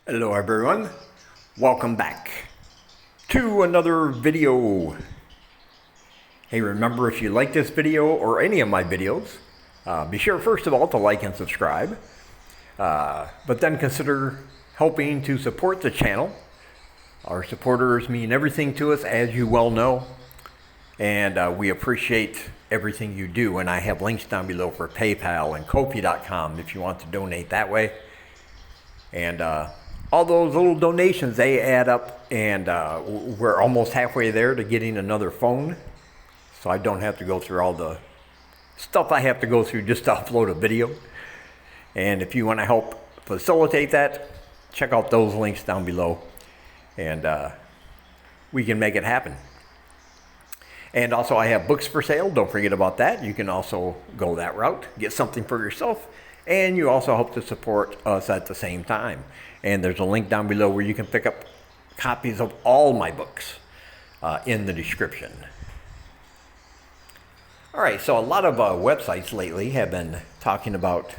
Hello everyone, welcome back to another video. Hey, remember, if you like this video or any of my videos, be sure first of all to like and subscribe, but then consider helping to support the channel. Our supporters mean everything to us, as you well know, and we appreciate everything you do, and I have links down below for PayPal and Ko-fi.com if you want to donate that way. And all those little donations, they add up, and we're almost halfway there to getting another phone, so I don't have to go through all the stuff I have to go through just to upload a video. And if you want to help facilitate that, check out those links down below, and we can make it happen. And also, I have books for sale. Don't forget about that. You can also go that route, get something for yourself, and you also help to support us at the same time. And there's a link down below where you can pick up copies of all my books in the description. All right, so a lot of websites lately have been talking about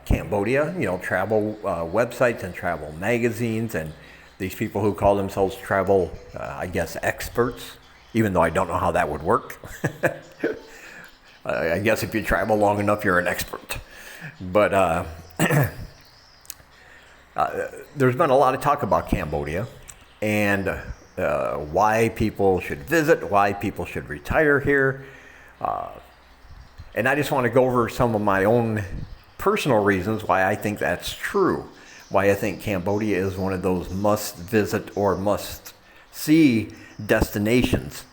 Cambodia, travel websites and travel magazines, and these people who call themselves travel, I guess, experts, even though I don't know how that would work. I guess if you travel long enough, you're an expert. But there's been a lot of talk about Cambodia and why people should visit, why people should retire here. And I just want to go over some of my own personal reasons why I think that's true, why I think Cambodia is one of those must-visit or must-see destinations,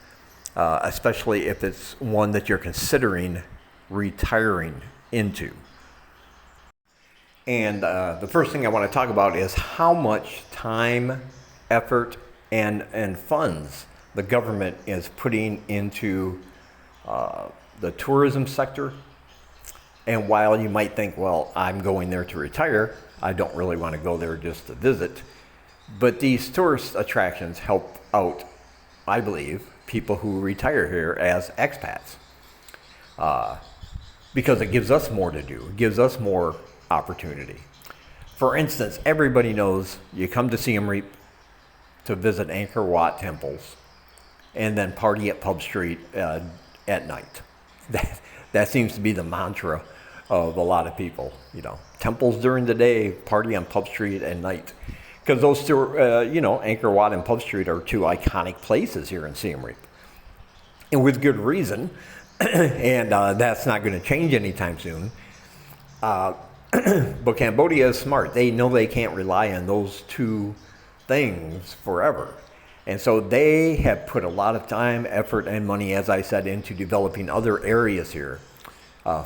especially if it's one that you're considering retiring into. And the first thing I want to talk about is how much time, effort, and funds the government is putting into the tourism sector. And while you might think, well, I'm going there to retire, I don't really want to go there just to visit. But these tourist attractions help out, I believe, people who retire here as expats. Because it gives us more to do. It gives us more opportunity. For instance, everybody knows you come to Siem Reap to visit Angkor Wat temples and then party at Pub Street at night. That seems to be the mantra of a lot of people. Temples during the day, party on Pub Street at night. Because those two, Angkor Wat and Pub Street are two iconic places here in Siem Reap. And with good reason, and that's not going to change anytime soon. But Cambodia is smart. They know they can't rely on those two things forever. And so they have put a lot of time, effort, and money, as I said, into developing other areas here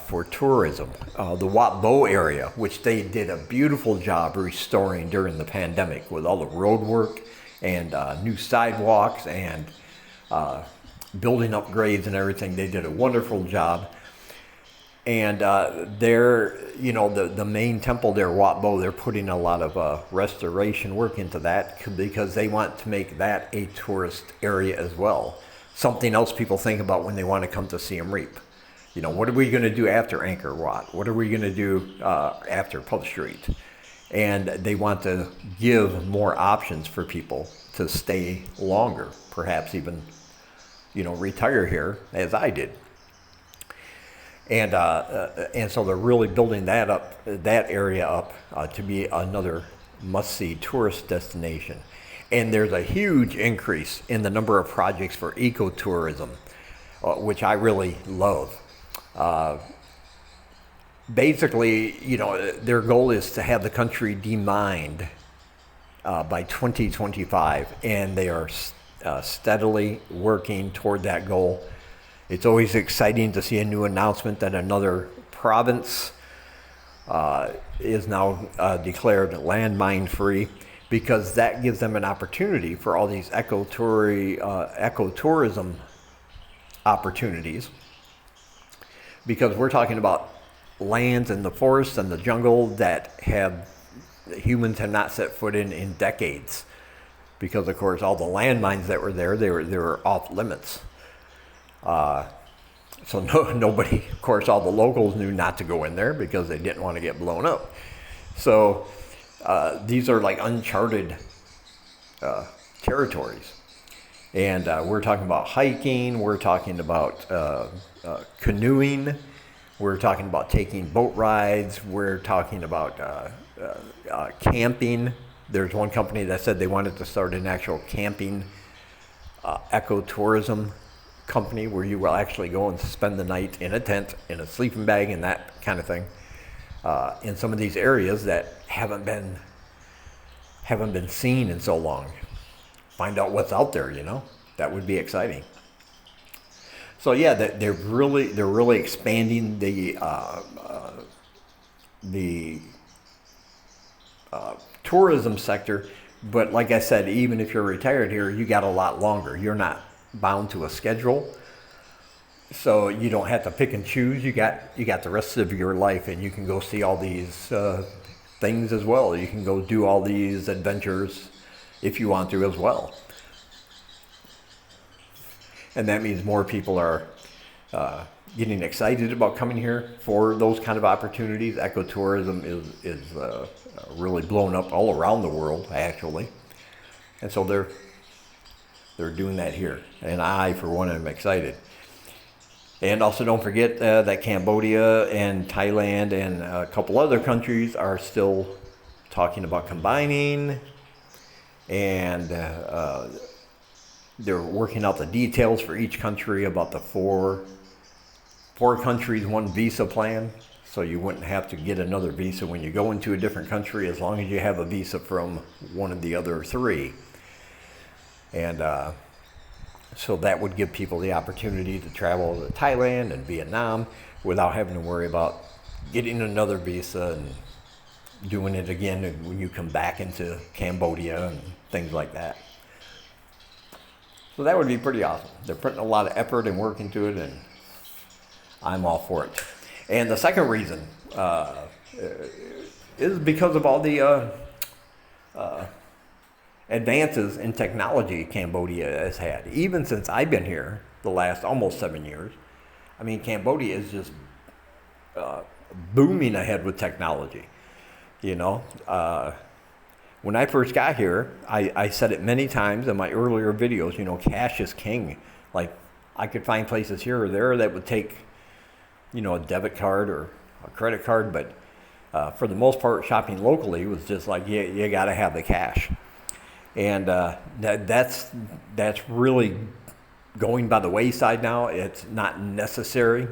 for tourism. The Wat Bo area, which they did a beautiful job restoring during the pandemic with all the road work and new sidewalks and building upgrades and everything. They did a wonderful job. And the main temple there, Wat Bo, they're putting a lot of restoration work into that because they want to make that a tourist area as well. Something else people think about when they want to come to Siem Reap. What are we going to do after Angkor Wat? What are we going to do after Pub Street? And they want to give more options for people to stay longer, perhaps even, retire here, as I did. And so they're really building that area up to be another must-see tourist destination. And there's a huge increase in the number of projects for ecotourism, which I really love. Basically, their goal is to have the country demined by 2025, and they are steadily working toward that goal. It's always exciting to see a new announcement that another province is now declared landmine free, because that gives them an opportunity for all these ecotourism opportunities. Because we're talking about lands in the forests and the jungle that humans have not set foot in decades. Because of course all the landmines that were there, they were off limits. So nobody, of course, all the locals knew not to go in there because they didn't want to get blown up. So these are like uncharted territories. And we're talking about hiking, we're talking about canoeing, we're talking about taking boat rides, we're talking about camping. There's one company that said they wanted to start an actual camping ecotourism company where you will actually go and spend the night in a tent, in a sleeping bag, and that kind of thing, in some of these areas that haven't been seen in so long. Find out what's out there, That would be exciting. So yeah, they're really expanding the tourism sector. But like I said, even if you're retired here, you got a lot longer. You're not bound to a schedule, so you don't have to pick and choose. You got the rest of your life, and you can go see all these things as well. You can go do all these adventures if you want to as well. And that means more people are getting excited about coming here for those kind of opportunities. Ecotourism is really blown up all around the world, actually. And so they're doing that here. And I, for one, am excited. And also don't forget that Cambodia and Thailand and a couple other countries are still talking about combining, and they're working out the details for each country about the four countries, one visa plan. So you wouldn't have to get another visa when you go into a different country, as long as you have a visa from one of the other three. And so that would give people the opportunity to travel to Thailand and Vietnam without having to worry about getting another visa and doing it again when you come back into Cambodia and things like that. So that would be pretty awesome. They're putting a lot of effort and work into it, and I'm all for it. And the second reason is because of all the advances in technology Cambodia has had. Even since I've been here, the last almost 7 years, I mean, Cambodia is just booming ahead with technology. When I first got here, I said it many times in my earlier videos, cash is king. Like, I could find places here or there that would take, a debit card or a credit card, but for the most part, shopping locally was just like, you got to have the cash. And that's really going by the wayside now. It's not necessary.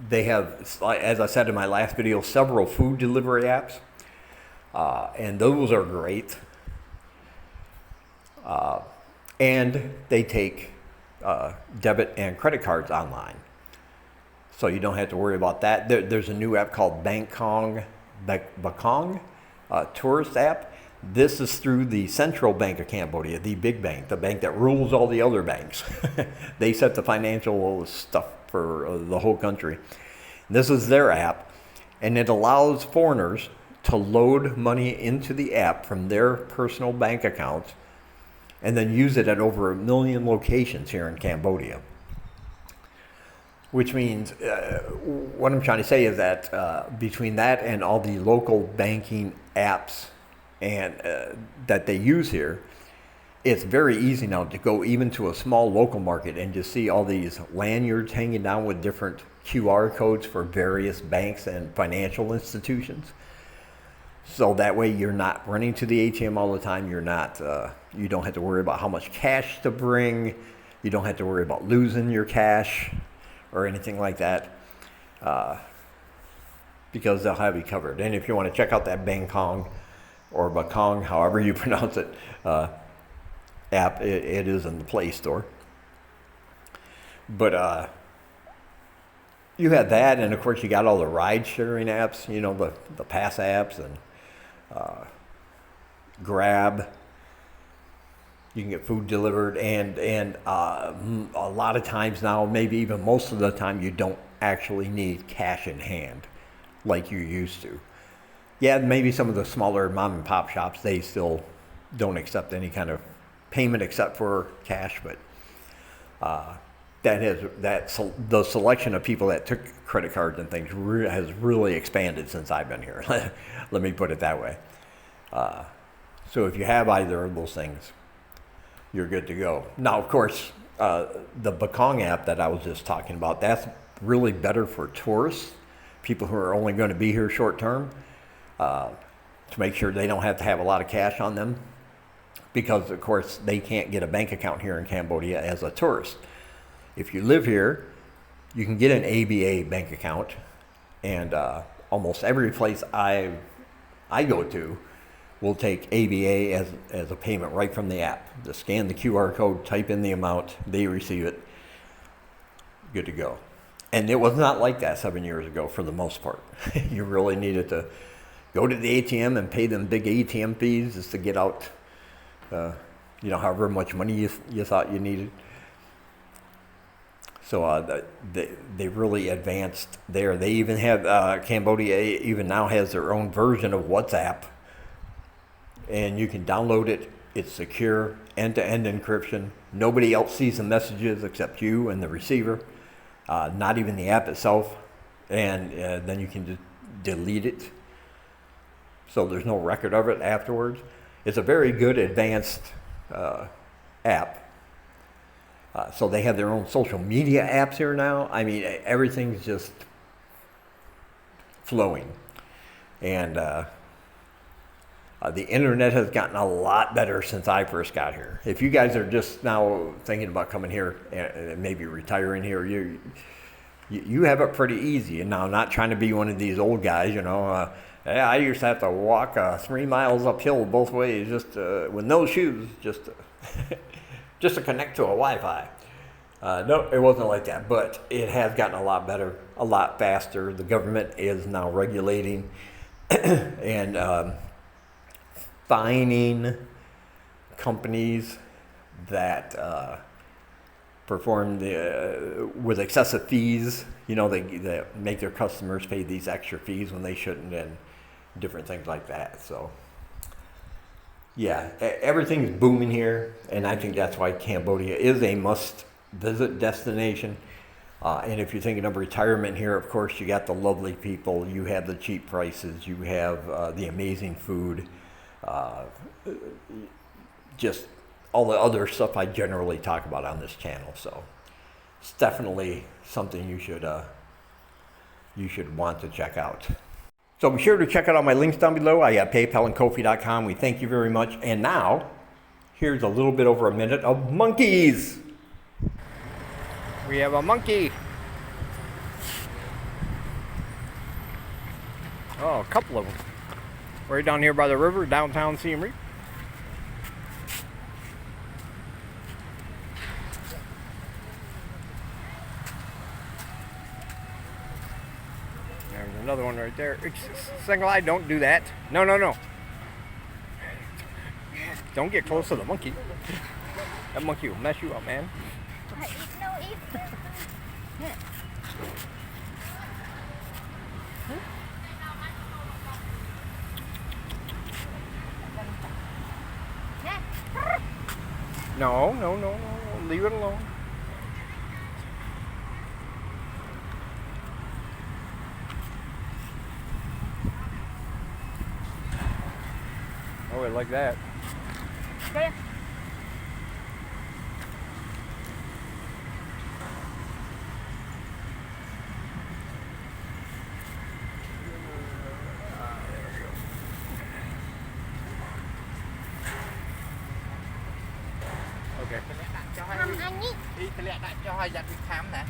They have, as I said in my last video, several food delivery apps. And those are great. And they take debit and credit cards online. So you don't have to worry about that. There's a new app called Bakong tourist app. This is through the Central Bank of Cambodia, the big bank, the bank that rules all the other banks. They set the financial stuff for the whole country. This is their app, and it allows foreigners to load money into the app from their personal bank accounts and then use it at over 1 million locations here in Cambodia. Which means, what I'm trying to say is that between that and all the local banking apps and that they use here, it's very easy now to go even to a small local market and just see all these lanyards hanging down with different QR codes for various banks and financial institutions. So that way you're not running to the ATM all the time. You don't have to worry about how much cash to bring. You don't have to worry about losing your cash or anything like that, because they'll have you covered. And if you want to check out that Bakong or Bakong, however you pronounce it, app, it is in the Play Store. But you have that, and of course you got all the ride-sharing apps, the Pass apps and Grab. You can get food delivered, and a lot of times now, maybe even most of the time, you don't actually need cash in hand like you used to. Yeah, maybe some of the smaller mom and pop shops, they still don't accept any kind of payment except for cash, but the selection of people that took credit cards and things has really expanded since I've been here. Let me put it that way. So if you have either of those things, you're good to go. Now, of course, the Bakong app that I was just talking about, that's really better for tourists, people who are only going to be here short term, to make sure they don't have to have a lot of cash on them, because of course they can't get a bank account here in Cambodia as a tourist. If you live here, you can get an ABA bank account, and almost every place I go to will take ABA as a payment right from the app. Just scan the QR code, type in the amount, they receive it, good to go. And it was not like that 7 years ago for the most part. You really needed to go to the ATM and pay them big ATM fees just to get out, however much money you thought you needed. So they really advanced there. They even have, Cambodia even now has their own version of WhatsApp, and you can download it. It's secure, end-to-end encryption. Nobody else sees the messages except you and the receiver, not even the app itself, and then you can just delete it. So there's no record of it afterwards. It's a very good advanced app. So they have their own social media apps here now. I mean, everything's just flowing. And the internet has gotten a lot better since I first got here. If you guys are just now thinking about coming here and maybe retiring here, you have it pretty easy. And now, I'm not trying to be one of these old guys, I used to have to walk 3 miles uphill both ways just with no shoes, just to connect to a Wi-Fi. No, it wasn't like that, but it has gotten a lot better, a lot faster. The government is now regulating and fining companies that perform with excessive fees. They make their customers pay these extra fees when they shouldn't, and different things like that. So yeah, everything's booming here, and I think that's why Cambodia is a must-visit destination. And if you're thinking of retirement here, of course, you got the lovely people, you have the cheap prices, you have the amazing food, just all the other stuff I generally talk about on this channel. So it's definitely something you should want to check out. So be sure to check out all my links down below. I have PayPal and Ko-fi.com. We thank you very much. And now, here's a little bit over a minute of monkeys. We have a monkey. Oh, a couple of them. Right down here by the river, downtown Siem Reap. There's another one right there. Single eye, don't do that. No. Don't get close to the monkey. That monkey will mess you up, man. No. Leave it alone. Oh, I like that. Okay. Thăm anh ý. Đi, tôi lại cho hai giặt đi khám nè.